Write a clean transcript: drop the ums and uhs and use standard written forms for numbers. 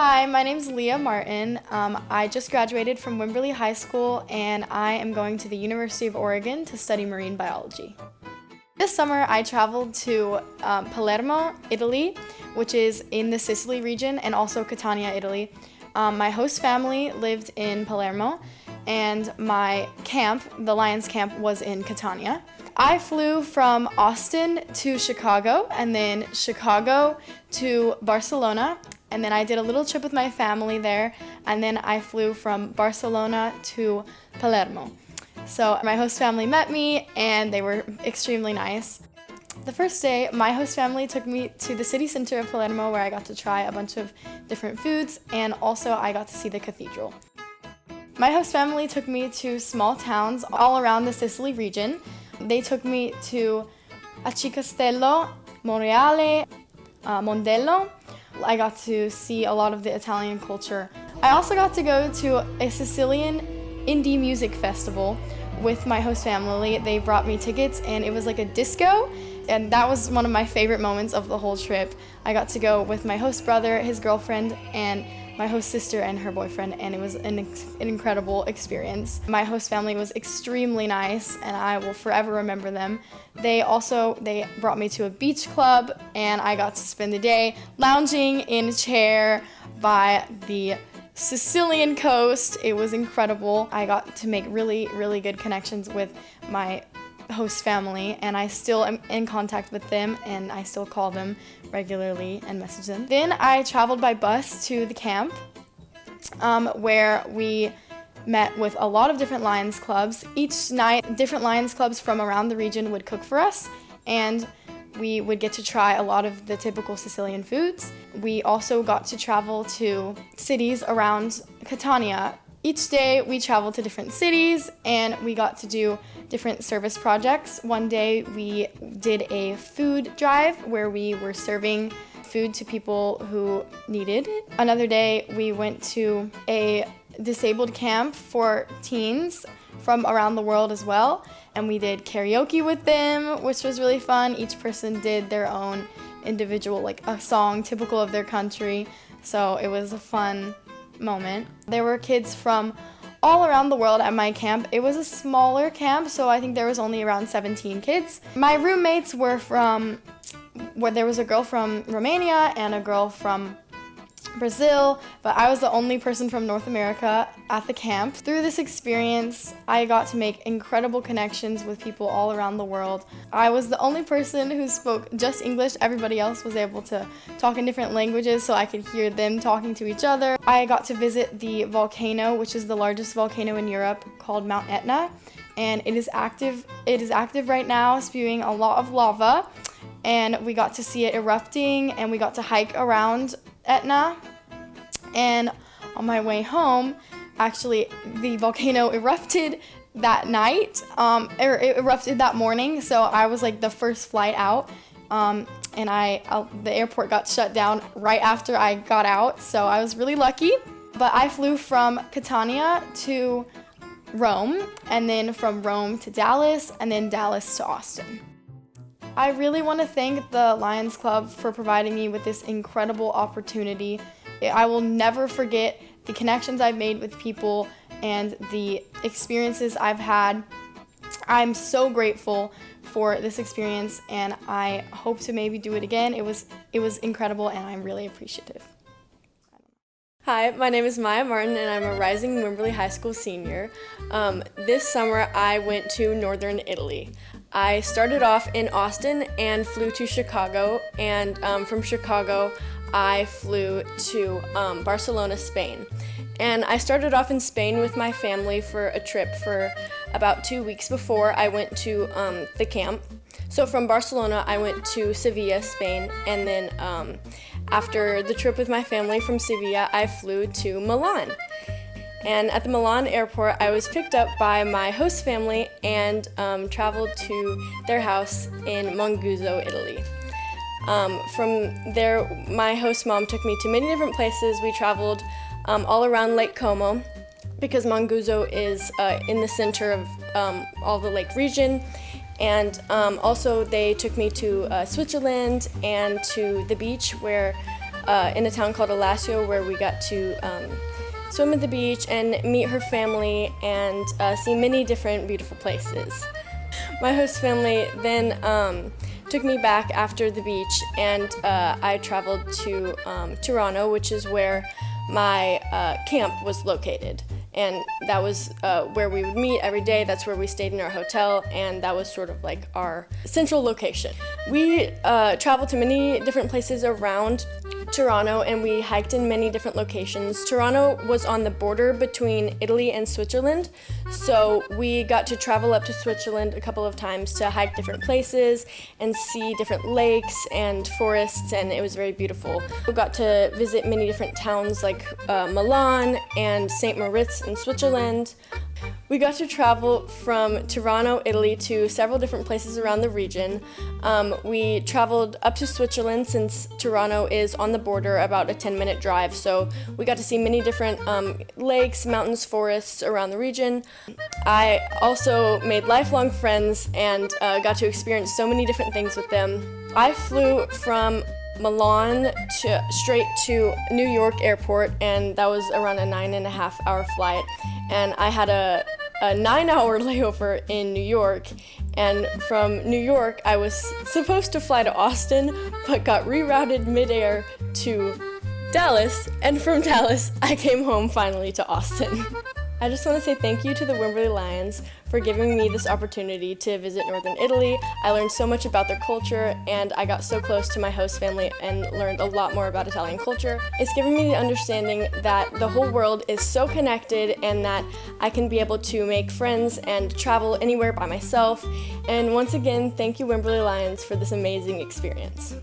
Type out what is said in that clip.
Hi, my name's Leah Martin. I just graduated from Wimberley High School and I am going to the University of Oregon to study marine biology. This summer I traveled to Palermo, Italy, which is in the Sicily region, and also Catania, Italy. My host family lived in Palermo and my camp, the Lions camp, was in Catania. I flew from Austin to Chicago and then Chicago to Barcelona, and then I did a little trip with my family there, and then I flew from Barcelona to Palermo. So my host family met me and they were extremely nice. The first day, my host family took me to the city center of Palermo where I got to try a bunch of different foods, and also I got to see the cathedral. My host family took me to small towns all around the Sicily region. They took me to Acicastello, Monreale, Mondello. I got to see a lot of the Italian culture. I also got to go to a Sicilian indie music festival with my host family. They brought me tickets and it was like a disco, and that was one of my favorite moments of the whole trip. I got to go with my host brother, his girlfriend, and my host sister and her boyfriend, and it was an incredible experience. My host family was extremely nice and I will forever remember them. They brought me to a beach club and I got to spend the day lounging in a chair by the Sicilian coast. It was incredible. I got to make really, really good connections with my host family, and I still am in contact with them and I still call them regularly and message them. Then I traveled by bus to the camp where we met with a lot of different Lions clubs. Each night, different Lions clubs from around the region would cook for us, and we would get to try a lot of the typical Sicilian foods. We also got to travel to cities around Catania. Each day we traveled to different cities and we got to do different service projects. One day we did a food drive where we were serving food to people who needed it. Another day we went to a disabled camp for teens from around the world as well, and we did karaoke with them, which was really fun. Each person did their own individual, like a song typical of their country, so it was a fun moment. There were kids from all around the world at my camp. It was a smaller camp, so I think there was only around 17 kids. My roommates were there was a girl from Romania and a girl from Brazil, but I was the only person from North America at the camp. Through this experience, I got to make incredible connections with people all around the world. I was the only person who spoke just English. Everybody else was able to talk in different languages so I could hear them talking to each other. I got to visit the volcano, which is the largest volcano in Europe, called Mount Etna, and it is active right now, spewing a lot of lava, and we got to see it erupting, and we got to hike around Etna. And on my way home, actually the volcano erupted that night, it erupted that morning, so I was like the first flight out, and the airport got shut down right after I got out, so I was really lucky. But I flew from Catania to Rome, and then from Rome to Dallas, and then Dallas to Austin. I really want to thank the Lions Club for providing me with this incredible opportunity. I will never forget the connections I've made with people and the experiences I've had. I'm so grateful for this experience, and I hope to maybe do it again. It was incredible, and I'm really appreciative. Hi, my name is Maya Martin, and I'm a rising Wimberley High School senior. This summer, I went to northern Italy. I started off in Austin and flew to Chicago, and from Chicago, I flew to Barcelona, Spain. And I started off in Spain with my family for a trip for about 2 weeks before I went to the camp. So from Barcelona, I went to Sevilla, Spain, and then after the trip with my family from Sevilla, I flew to Milan. And at the Milan airport, I was picked up by my host family and traveled to their house in Monguzo, Italy. From there, my host mom took me to many different places. We traveled all around Lake Como because Monguzo is in the center of all the lake region. And also they took me to Switzerland and to the beach where in a town called Alassio, where we got to swim at the beach and meet her family and see many different beautiful places. My host family then took me back after the beach, and I traveled to Toronto, which is where my camp was located. And that was where we would meet every day. That's where we stayed in our hotel, and that was sort of like our central location. We traveled to many different places around Toronto, and we hiked in many different locations. Toronto was on the border between Italy and Switzerland, so we got to travel up to Switzerland a couple of times to hike different places and see different lakes and forests, and it was very beautiful. We got to visit many different towns like Milan and St. Moritz in Switzerland. We got to travel from Toronto, Italy to several different places around the region. We traveled up to Switzerland since Toronto is on the border, about a 10-minute drive, so we got to see many different lakes, mountains, forests around the region. I also made lifelong friends and got to experience so many different things with them. I flew from Milan straight to New York airport, and that was around a 9.5-hour flight. And I had a 9-hour layover in New York, and from New York I was supposed to fly to Austin, but got rerouted midair to Dallas, and from Dallas I came home finally to Austin. I just want to say thank you to the Wimberley Lions for giving me this opportunity to visit Northern Italy. I learned so much about their culture, and I got so close to my host family and learned a lot more about Italian culture. It's given me the understanding that the whole world is so connected and that I can be able to make friends and travel anywhere by myself. And once again, thank you Wimberley Lions for this amazing experience.